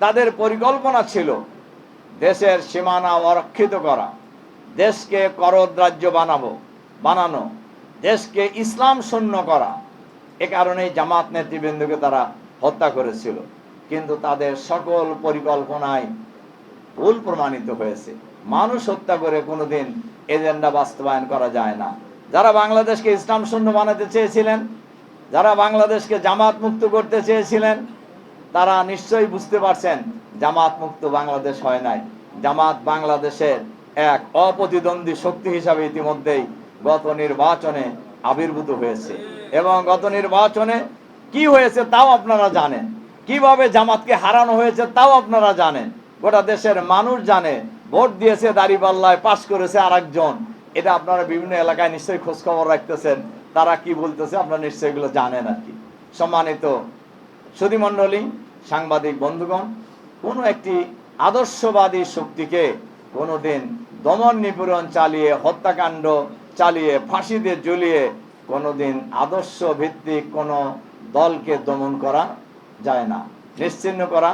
তাদের পরিকল্পনা ছিল দেশের সীমানা অরক্ষিত করা, দেশকে করদ রাজ্য বানানো, দেশকে ইসলাম শূন্য করা। এ কারণেই জামাত নেতৃবৃন্দকে তারা হত্যা করেছিল। কিন্তু তাদের সকল পরিকল্পনায় ভুল প্রমাণিত হয়েছে। মানুষ হত্যা করে কোনোদিন এজেন্ডা বাস্তবায়ন করা যায় না। যারা বাংলাদেশকে ইসলাম শূন্য বানাতে চেয়েছিলেন, যারা বাংলাদেশকে জামাত মুক্ত করতে চেয়েছিলেন, তারা নিশ্চয়ই বুঝতে পারছেন জামাত মুক্ত বাংলাদেশ হয় নাই। জামাত বাংলাদেশের এক অপ্রতিদ্বন্দ্বী শক্তি হিসাবে ইতিমধ্যেই গত নির্বাচনে আবির্ভূত হয়েছে। এবং গত নির্বাচনে কি হয়েছে তাও আপনারা জানেন, কিভাবে জামাতকে হারানো হয়েছে তাও আপনারা জানেন। গোটা দেশের মানুষ জানে। ভোট দিয়েছে দাঁড়িপাল্লায়, পাশ করেছে আরেকজন। এটা আপনারা বিভিন্ন এলাকায় নিশ্চয়ই খোঁজ খবর রাখতেছেন, তারা কি বলতেছে আপনারা নিশ্চয়ই এগুলো জানেন আর কি। সম্মানিত সুধীমণ্ডলী, সাংবাদিক বন্ধুগণ, কোনো একটি আদর্শবাদী শক্তিকে কোনোদিন দমন নিপীড়ন চালিয়ে, হত্যাকাণ্ড চালিয়ে, ফাঁসিতে ঝুলিয়ে কোনোদিন আদর্শ ভিত্তিক কোনো দলকে দমন করা যায় না, নিশ্চিহ্ন করা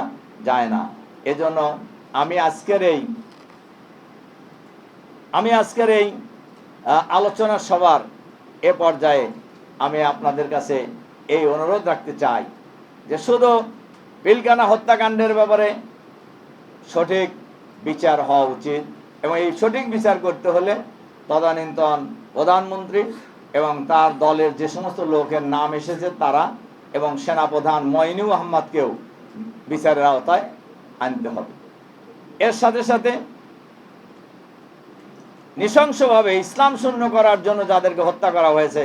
যায় না। এজন্য আমি আজকের এই আলোচনা সভার এ পর্যায়ে আমি আপনাদের কাছে এই অনুরোধ রাখতে চাই যে শুধু পিলখানা হত্যাকাণ্ডের ব্যাপারে সঠিক বিচার হওয়া উচিত, এবং এই সঠিক বিচার করতে হলে তদানীন্তন প্রধানমন্ত্রী এবং তার দলের যে সমস্ত লোকের নাম এসেছে তারা এবং সেনাপ্রধান মঈনুল আহমদকেও বিচারের আওতায় আনতে হবে। এর সাথে সাথে নৃশংসভাবে ইসলাম শূন্য করার জন্য যাদেরকে হত্যা করা হয়েছে,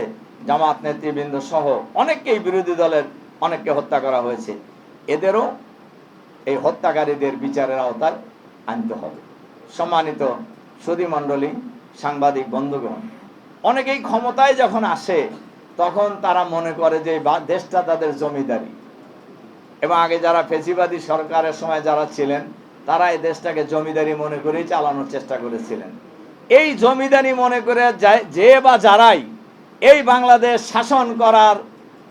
জামাত নেতৃবৃন্দ সহ অনেককেই, বিরোধী দলের অনেককে হত্যা করা হয়েছে, এদেরও এই হত্যাকারীদের বিচারের আওতায় আনতে হবে। সম্মানিত সুধীমণ্ডলী, সাংবাদিক বন্ধুগণ, অনেকেই ক্ষমতায় যখন আসে তখন তারা মনে করে যে দেশটা তাদের জমিদারি, এবং আগে যারা ফেসিবাদী সরকারের সময় যারা ছিলেন তারা এই দেশটাকে জমিদারি মনে করেই চালানোর চেষ্টা করেছিলেন। এই জমিদারি মনে করে যে বা যারাই এই বাংলাদেশ শাসন করার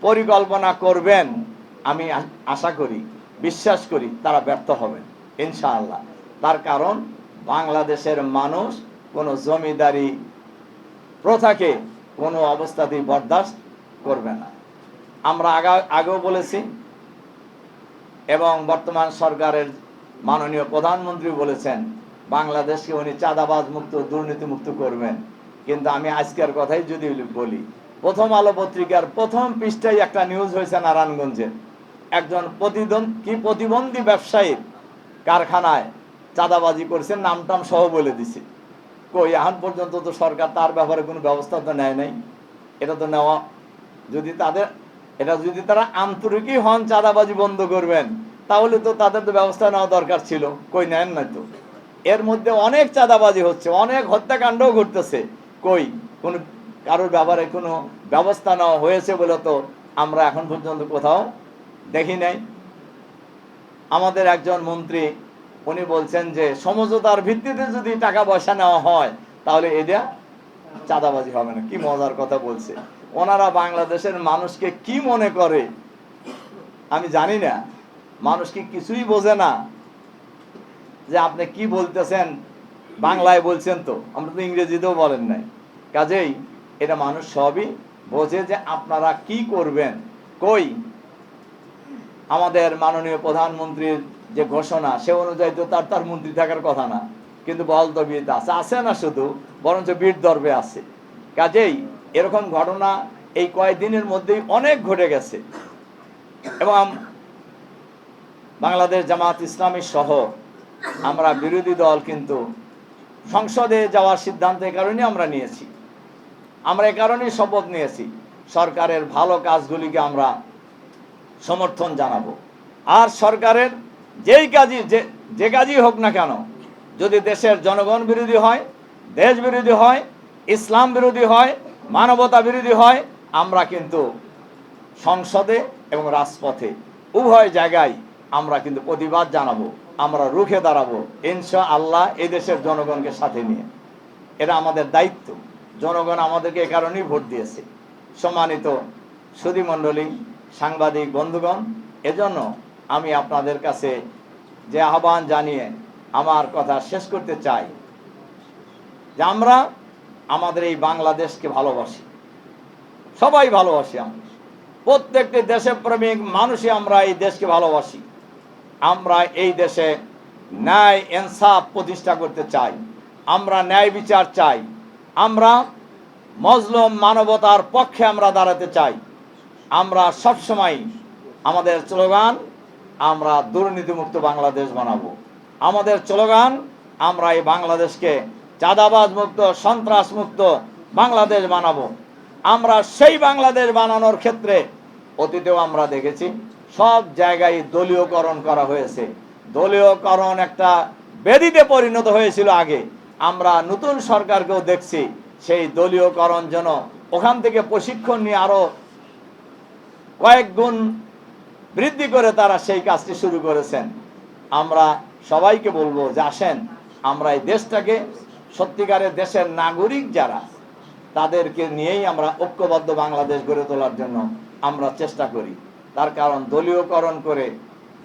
পরিকল্পনা করবেন, আমি আশা করি, বিশ্বাস করি তারা ব্যর্থ হবেন ইনশাআল্লাহ। তার কারণ বাংলাদেশের মানুষ কোনো জমিদারি প্রথাকে কোনো অবস্থাতেই বরদাস্ত করবে না। আমরা আগেও বলেছি, এবং বর্তমান সরকারের মাননীয় প্রধানমন্ত্রী বলেছেন বাংলাদেশকে উনি চাঁদাবাজ মুক্ত, দুর্নীতি মুক্ত করবেন। কিন্তু আমি আজকের কথাই যদি বলি, প্রথম আলো পত্রিকার প্রথম পৃষ্ঠায় একটা নিউজ হয়েছে নারায়ণগঞ্জের একজন প্রতিবন্ধী ব্যবসায়ীর কারখানায় চাঁদাবাজি করছেন, নামটাম সহ বলে দিছে। কই এখন পর্যন্ত তো সরকার তার ব্যাপারে কোনো ব্যবস্থা তো নেয় নাই। এটা তো নেওয়া, যদি তারা আন্তরিকই হন চাঁদাবাজি বন্ধ করবেন, তাহলে তো তাদের তো ব্যবস্থা নেওয়া দরকার ছিল, কই নেন নাই তো। এর মধ্যে অনেক চাঁদাবাজি হচ্ছে, অনেক হত্যাকাণ্ডও ঘটতেছে, কই কোন কারোর ব্যাপারে কোনো ব্যবস্থা নেওয়া হয়েছে বলে তো আমরা এখন পর্যন্ত কোথাও দেখি নাই। আমাদের একজন মন্ত্রী উনি বলছেন যে সমঝোতার ভিত্তিতে যদি টাকা পয়সা নেওয়া হয় তাহলে এটা চাঁদাবাজি হবে না। কি মজার কথা বলছে। ওনারা বাংলাদেশের মানুষকে কি মনে করে আমি জানি না। মানুষ কি কিছুই বোঝে না যে আপনি কি বলতেছেন, বাংলায় বলছেন তো, আমরা তো ইংরেজিতেও বলেন নাই। কাজেই এটা মানুষ সবই বোঝে যে আপনারা কি করবেন। কই আমাদের মাননীয় প্রধানমন্ত্রীর যে ঘোষণা সে অনুযায়ী তো তার মন্ত্রী থাকার কথা না, কিন্তু বল দবিয়েতে আছে না শুধু, বরঞ্চ বীর দর্বে আছে। কাজেই এরকম ঘটনা এই কয়েকদিনের মধ্যেই অনেক ঘটে গেছে, এবং বাংলাদেশ জামাত ইসলামী সহ আমরা বিরোধী দল কিন্তু সংসদে যাওয়ার সিদ্ধান্ত এ কারণে আমরা নিয়েছি, আমরা এ কারণেই শপথ নিয়েছি সরকারের ভালো কাজগুলিকে আমরা সমর্থন জানাবো। আর সরকারের যে কাজই হোক না কেন, যদি দেশের জনগণ বিরোধী হয়, দেশ বিরোধী হয়, ইসলাম বিরোধী হয়, মানবতা বিরোধী হয়, আমরা কিন্তু সংসদে এবং রাজপথে উভয় জায়গায় আমরা কিন্তু প্রতিবাদ জানাবো, আমরা রুখে দাঁড়াবো ইনশাআল্লাহ, এই দেশের জনগণকে সাথে নিয়ে। এটা আমাদের দায়িত্ব। জনগণ আমাদেরকে এ কারণেই ভোট দিয়েছে। সম্মানিত সুধীমণ্ডলী, সাংবাদিক বন্ধুগণ, এজন্য আমি আপনাদের কাছে যে আহ্বান জানিয়ে আমার কথা শেষ করতে চাই যে আমরা আমাদের এই বাংলাদেশকে ভালোবাসি, সবাই ভালোবাসি। আমরা প্রত্যেকটি দেশপ্রেমিক মানুষই আমরা এই দেশকে ভালোবাসি। আমরা এই দেশে ন্যায় ইনসাফ প্রতিষ্ঠা করতে চাই, আমরা ন্যায় বিচার চাই, আমরা মজলুম মানবতার পক্ষে আমরা দাঁড়াতে চাই। আমরা সবসময় আমাদের স্লোগান আমরা দুর্নীতিমুক্ত বাংলাদেশ বানাবো। আমাদের স্লোগান আমরা এই বাংলাদেশকে চাঁদাবাজ মুক্ত, সন্ত্রাস মুক্ত বাংলাদেশ বানাবো। আমরা সেই বাংলাদেশ বানানোর ক্ষেত্রে অতীতেও আমরা দেখেছি সব জায়গায় দলীয়করণ করা হয়েছে। দলীয়করণ একটা ব্যাধিতে পরিণত হয়েছিল আগে। আমরা নতুন সরকারকেও দেখছি সেই দলীয়করণ যেন ওখান থেকে প্রশিক্ষণ নিয়ে আরো কয়েক গুণ বৃদ্ধি করে তারা সেই কাজটি শুরু করেছেন। আমরা সবাইকে বলবো যে আসেন আমরা এই দেশটাকে সত্যিকারের দেশের নাগরিক যারা তাদেরকে নিয়েই আমরা ঐক্যবদ্ধ বাংলাদেশ গড়ে তোলার জন্য আমরা চেষ্টা করি। তার কারণ দলীয়করণ করে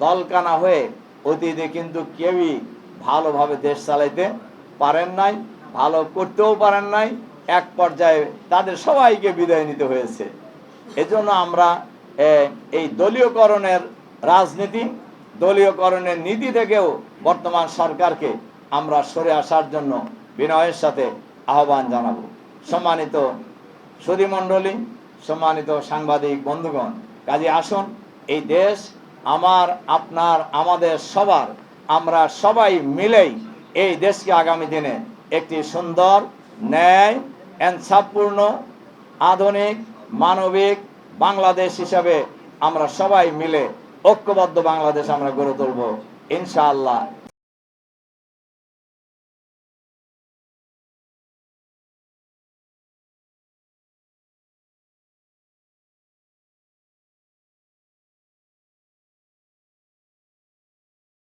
দলকানা হয়ে অতীতে কিন্তু কেউই ভালোভাবে দেশ চালাইতে পারেন নাই, ভালো করতেও পারেন নাই। এক পর্যায়ে তাদের সবাইকে বিদায় নিতে হয়েছে। এজন্য আমরা এই দলীয়করণের রাজনীতি, দলীয়করণের নীতি থেকেও বর্তমান সরকারকে আমরা সরে আসার জন্য বিনয়ের সাথে আহ্বান জানাবো। সম্মানিত সুধীমণ্ডলী, সম্মানিত সাংবাদিক বন্ধুগণ, কাজে আসুন এই দেশ আমার, আপনার, আমাদের সবার, আমরা সবাই মিলেই এই দেশকে আগামী দিনে একটি সুন্দর, ন্যায়, ইনসাফপূর্ণ, আধুনিক, মানবিক বাংলাদেশ হিসাবে আমরা সবাই মিলে ঐক্যবদ্ধ বাংলাদেশ আমরা গড়ে তুলব ইনশাআল্লাহ।